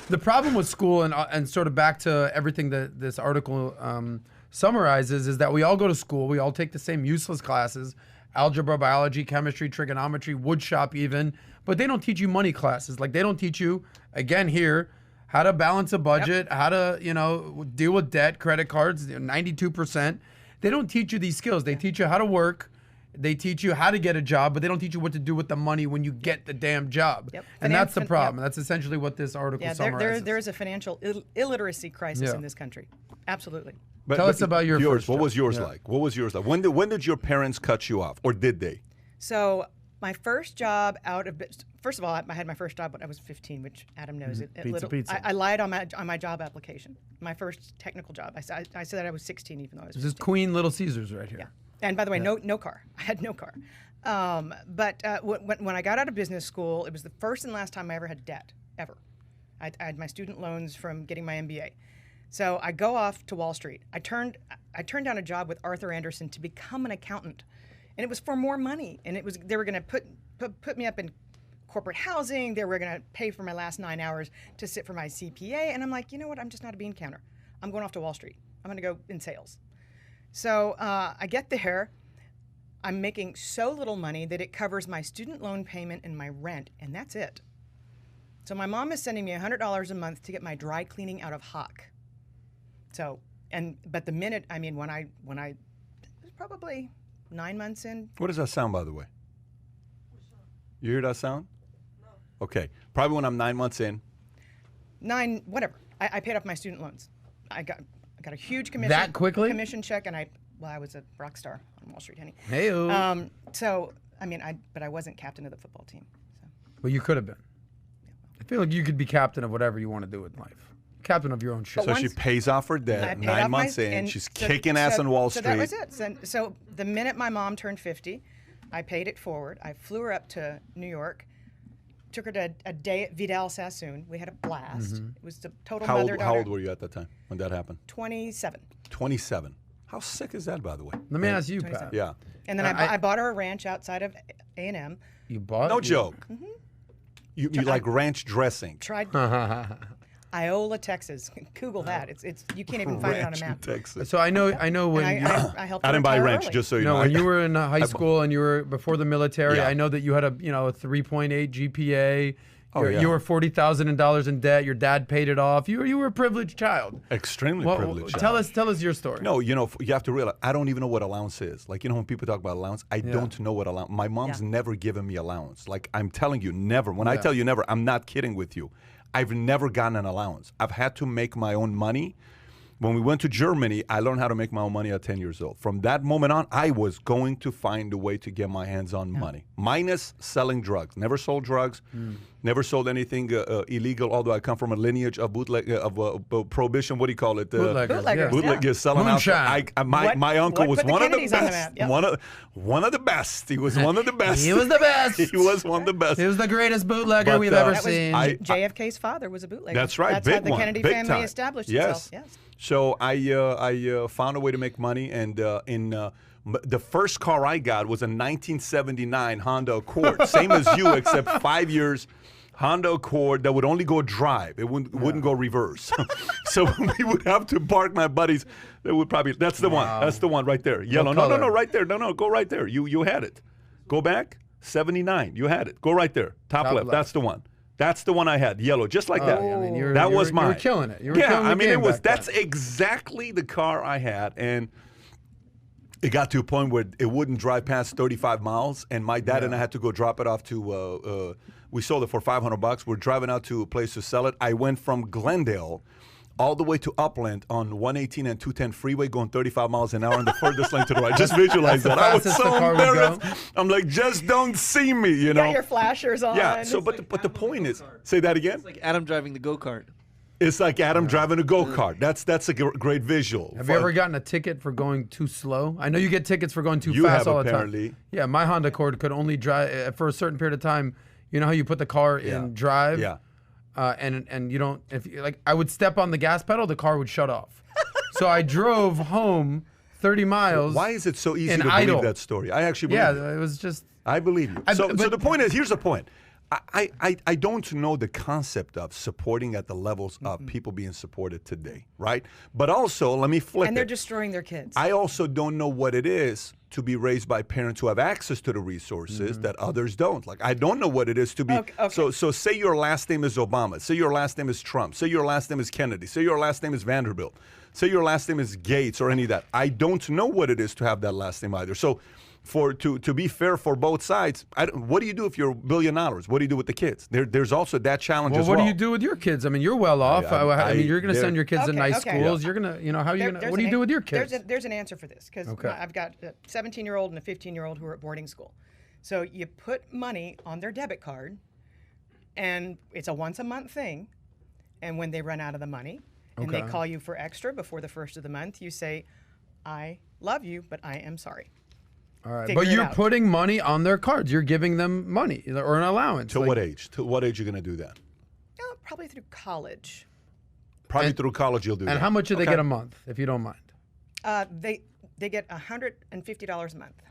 The problem with school and sort of back to everything that this article summarizes is that we all go to school, we all take the same useless classes, algebra, biology, chemistry, trigonometry, wood shop even, but they don't teach you money classes. Like they don't teach you, again here, how to balance a budget, how to, deal with debt, credit cards, 92%. They don't teach you these skills. They teach you how to work. They teach you how to get a job, but they don't teach you what to do with the money when you get the damn job. Yep. And that's the problem. That's essentially what this article summarizes. There is a financial illiteracy crisis in this country. Absolutely. Tell us about your first What job. was yours like? What was yours like? When did your parents cut you off, or did they? So my first job first of all, I had my first job when I was 15, which Adam knows. Pizza. I lied on my job application. My first technical job. I said I was 16, even though I was 15. This is Queen Little Caesars right here. Yeah. And by the way, no car. I had no car. But when I got out of business school, it was the first and last time I ever had debt, ever. I had my student loans from getting my MBA. So I go off to Wall Street. I turned down a job with Arthur Andersen to become an accountant, and it was for more money. And they were going to put me up in corporate housing. They were going to pay for my last 9 hours to sit for my CPA. And I'm like, you know what? I'm just not a bean counter. I'm going off to Wall Street. I'm going to go in sales. So I get there. I'm making so little money that it covers my student loan payment and my rent, and that's it. So my mom is sending me $100 a month to get my dry cleaning out of Hawk. So, but the minute, when I it was probably 9 months in. What does that sound, by the way? You hear that sound? No. Okay. Probably when I'm 9 months in. Whatever. I paid off my student loans. I got a huge commission. That quickly? Commission check, and I was a rock star on Wall Street, honey. Hey-o. So, but I wasn't captain of the football team. So. Well, you could have been. I feel like you could be captain of whatever you want to do in life. Captain of your own ship. So she pays off her debt, 9 months in, she's kicking ass on Wall Street. So that was it. So the minute my mom turned 50, I paid it forward. I flew her up to New York, took her to a day at Vidal Sassoon. We had a blast. It was the total mother-daughter. How old were you at that time when that happened? 27. 27. How sick is that, by the way? Let me ask you, Pat. Yeah. And then I bought her a ranch outside of A&M. You bought No it? joke. You like ranch dressing. Tried Iola, Texas. Google that. It's you can't even find it on a map. Texas. So I know when I helped. I didn't buy retire ranch, early. just so you know. when you were in high school and you were before the military, Yeah. I know that you had a 3.8 GPA. Oh, yeah. You were $40,000 in debt. Your dad paid it off. You were a privileged child. Extremely privileged. Tell us your story. No, you have to realize, I don't even know what allowance is. Like, when people talk about allowance, I don't know what allowance. My mom's never given me allowance. Like, I'm telling you, never. When I tell you never, I'm not kidding with you. I've never gotten an allowance. I've had to make my own money. When we went to Germany, I learned how to make my own money at 10 years old. From that moment on, I was going to find a way to get my hands on money. Minus selling drugs. Never sold drugs. Never sold anything illegal, although I come from a lineage of prohibition. What do you call it? Bootleggers. Bootleggers selling Moonshine. My uncle was put the one of the Kennedys on the best. map? Yep. One of the best. He was one of the best. He was the best. He was one of the best. He was the greatest bootlegger But, we've ever That was seen. JFK's father was a bootlegger. That's right. That's Big how the one. Kennedy Big family time. established Yes. itself. Yes. So I found a way to make money, and the first car I got was a 1979 Honda Accord, same as you, except 5 years. Honda Accord that would only go drive. It wouldn't go reverse. So we would have to park my buddies. They would probably. That's the one. That's the one right there. Yellow. No, right there. No, go right there. You had it. Go back. 79. You had it. Go right there. Top left. That's the one. That's the one I had, yellow, just like that. That was mine. You were killing it. You were killing the game that's then. exactly the car I had, and it got to a point where it wouldn't drive past 35 miles, and my dad and I had to go drop it off to. We sold it for $500. We're driving out to a place to sell it. I went from Glendale all the way to Upland on 118 and 210 freeway, going 35 miles an hour in the furthest lane to the right. Just visualize that. I was so embarrassed. I'm like, just don't see me, you know. Got your flashers on. Yeah. So, but the point is, say that again. It's like Adam driving the go-kart. It's like Adam driving a go-kart. That's a great visual. Have you ever gotten a ticket for going too slow? I know you get tickets for going too You fast have, all the apparently. time. Yeah, my Honda Accord could only drive for a certain period of time. You know how you put the car in drive? Yeah. And you don't, I would step on the gas pedal, the car would shut off. So I drove home 30 miles. Why is it so easy and to idle. believe that story? I actually believe it. It was just. I believe you. So the point is, here's the point. I don't know the concept of supporting at the levels of people being supported today, right? But also, let me flip And they're it. destroying their kids. I also don't know what it is to be raised by parents who have access to the resources that others don't. Like, I don't know what it is to be. Okay. So say your last name is Obama. Say your last name is Trump. Say your last name is Kennedy. Say your last name is Vanderbilt. Say your last name is Gates or any of that. I don't know what it is to have that last name either. So to be fair for both sides, what do you do if you're $1 billion? What do you do with the kids? There's also that challenge as well. What do you do with your kids? I mean, you're well off. I mean, you're going to send your kids to nice schools. Yeah. You're going to, how are you going to, what do you do with your kids? There's an answer for this, because I've got a 17-year-old and a 15-year-old who are at boarding school. So you put money on their debit card, and it's a once-a-month thing. And when they run out of the money, and they call you for extra before the first of the month, you say, I love you, but I am sorry. All right, but you're putting money on their cards. You're giving them money or an allowance. To what age? To what age are you going to do that? Probably through college. Probably through college you'll do that. And how much do they get a month, if you don't mind? They get $150 a month.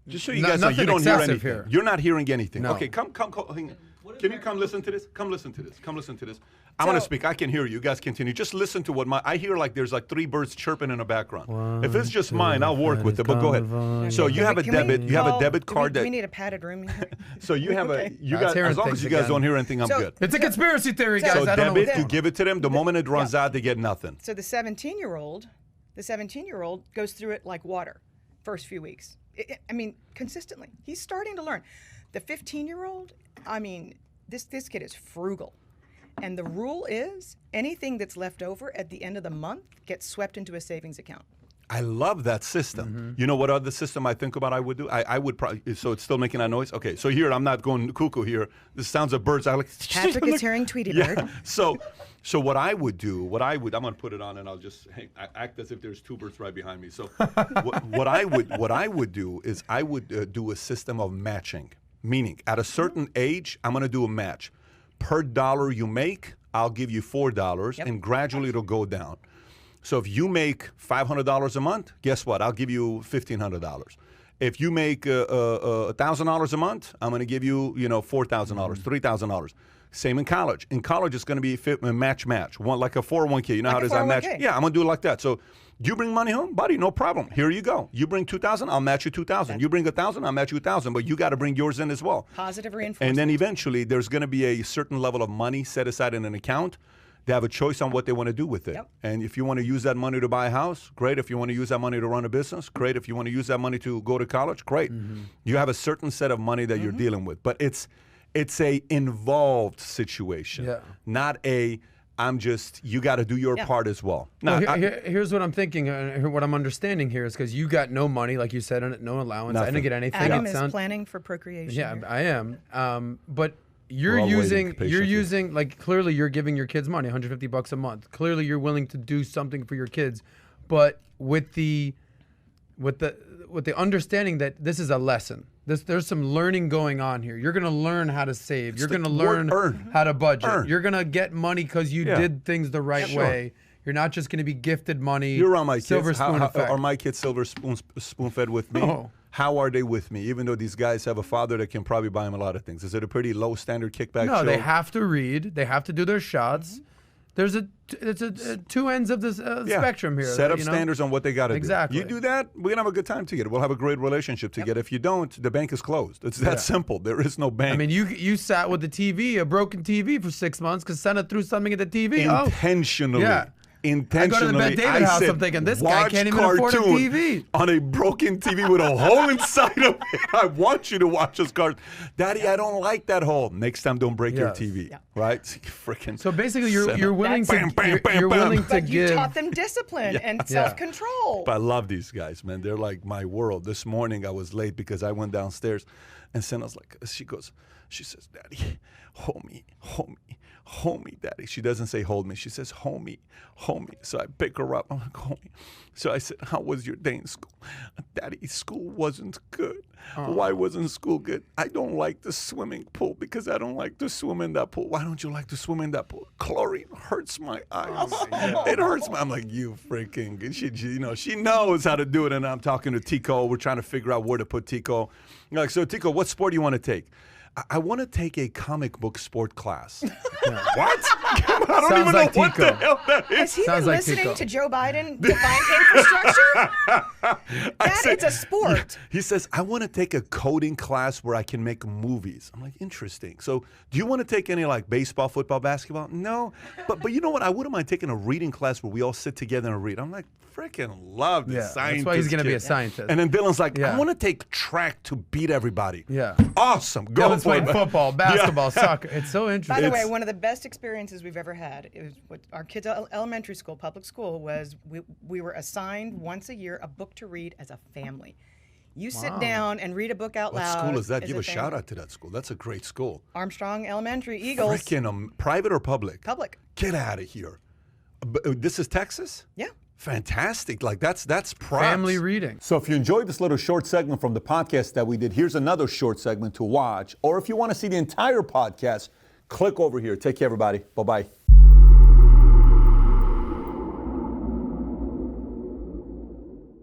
Just so you guys know, you don't hear anything. Here. You're not hearing anything. No. Okay, come. Can you come listen to this? Come listen to this. Come listen to this. I want to speak. I can hear you. You guys continue. Just listen to what I hear. Like there's like 3 birds chirping in the background. If it's just mine, I'll work with it. But go ahead. So you have a debit. You have a debit card. Do we need a padded room here? So you have you guys. As long as you guys don't hear anything, I'm good. It's a conspiracy theory, guys. So debit, you give it to them. The moment it runs out, they get nothing. So the 17-year-old goes through it like water, first few weeks. I mean, consistently. He's starting to learn. The 15-year-old, I mean, this kid is frugal. And the rule is anything that's left over at the end of the month gets swept into a savings account. I love that system. You know what other system I think about I would do? I would probably, so it's still making that noise? Okay, so here, I'm not going cuckoo here. This sounds of birds. I like. Patrick is hearing Tweety Bird. So what I would do, I'm going to put it on and I'll just act as if there's 2 birds right behind me. So what I would do is I would do a system of matching, meaning at a certain age, I'm going to do a match. Per dollar you make, I'll give you $4, and gradually it'll go down. So if you make $500 a month, guess what? I'll give you $1,500. If you make $1,000 a month, I'm going to give you, $4,000, $3,000. Same in college. In college, it's going to be a match, one like a 401k. You know how it is? I match. Yeah, I'm going to do it like that. So you bring money home, buddy, no problem. Here you go. You bring $2,000, I'll match you $2,000. You bring $1,000, I'll match you $1,000. But you got to bring yours in as well. Positive reinforcement. And then eventually, there's going to be a certain level of money set aside in an account. They have a choice on what they want to do with it. Yep. And if you want to use that money to buy a house, great. If you want to use that money to run a business, great. If you want to use that money to go to college, great. You have a certain set of money that you're dealing with. But it's a involved situation, not a you got to do your part as well. Now, here's what I'm thinking, what I'm understanding here is because you got no money, like you said, and no allowance. Nothing. I didn't get anything. Adam is planning for procreation. Yeah, I am. But you're using, like, clearly you're giving your kids money, $150 a month. Clearly you're willing to do something for your kids, but with the understanding that this is a lesson. There's some learning going on here. You're going to learn how to save. You're going to learn how to budget. You're going to get money because you did things the right way. You're not just going to be gifted money. You're around my silver kids. Spoon effect. Are my kids silver spoon fed with me? Oh. How are they with me? Even though these guys have a father that can probably buy them a lot of things. Is it a pretty low standard kickback show? No, they have to read. They have to do their shots. It's a 2 ends of this spectrum here. Set up standards on what they got to do. Exactly. You do that, we're going to have a good time together. We'll have a great relationship together. If you don't, the bank is closed. It's that simple. There is no bank. I mean, you sat with the TV, a broken TV for 6 months because Santa threw something at the TV. Intentionally. I go to the Ben David house, I'm thinking, this guy can't even afford a TV. On a broken TV with a hole inside of it. I want you to watch this cartoon. Daddy, I don't like that hole. Next time, don't break your TV. Right? Freaking. So basically, you're willing to But you give. taught them discipline and self-control. But I love these guys, man. They're like my world. This morning, I was late because I went downstairs, and Santa's like, she says, Daddy, homie, Daddy. She doesn't say hold me. She says, homie. So I pick her up. I'm like, homie. So I said, how was your day in school? Daddy, school wasn't good. Why wasn't school good? I don't like the swimming pool because I don't like to swim in that pool. Why don't you like to swim in that pool? Chlorine hurts my eyes. It hurts my. I'm like, you freaking. She knows how to do it. And I'm talking to Tico. We're trying to figure out where to put Tico. Like, so Tico, what sport do you want to take? I want to take a comic book sport class. What? I don't Sounds even like know what Tico. the hell that is. Has he Sounds been like listening Tico. to Joe Biden define infrastructure? It's a sport. He says, I want to take a coding class where I can make movies. I'm like, interesting. So do you want to take any like baseball, football, basketball? No. But you know what? I wouldn't mind taking a reading class where we all sit together and read. I'm like, freaking love this scientist. That's why he's going to be kid. a scientist. And then Dylan's like, Yeah. I want to take track to beat everybody. Yeah. Awesome. Go Dylan's for it. playing football, basketball, soccer. It's so By interesting. the way, one of the best experiences we've ever had is what our kids' elementary school, public school, was we were assigned once a year a book to read as a family. You sit down and read a book out What loud. school is that? as Give a family. shout out to that school. That's a great school. Armstrong Elementary, Eagles. Freaking private or public? Public. Get out of here. This is Texas? Yeah. Fantastic. Like that's props. Family reading. So if you enjoyed this little short segment from the podcast that we did, here's another short segment to watch. Or if you want to see the entire podcast, click over here. Take care, everybody. Bye-bye.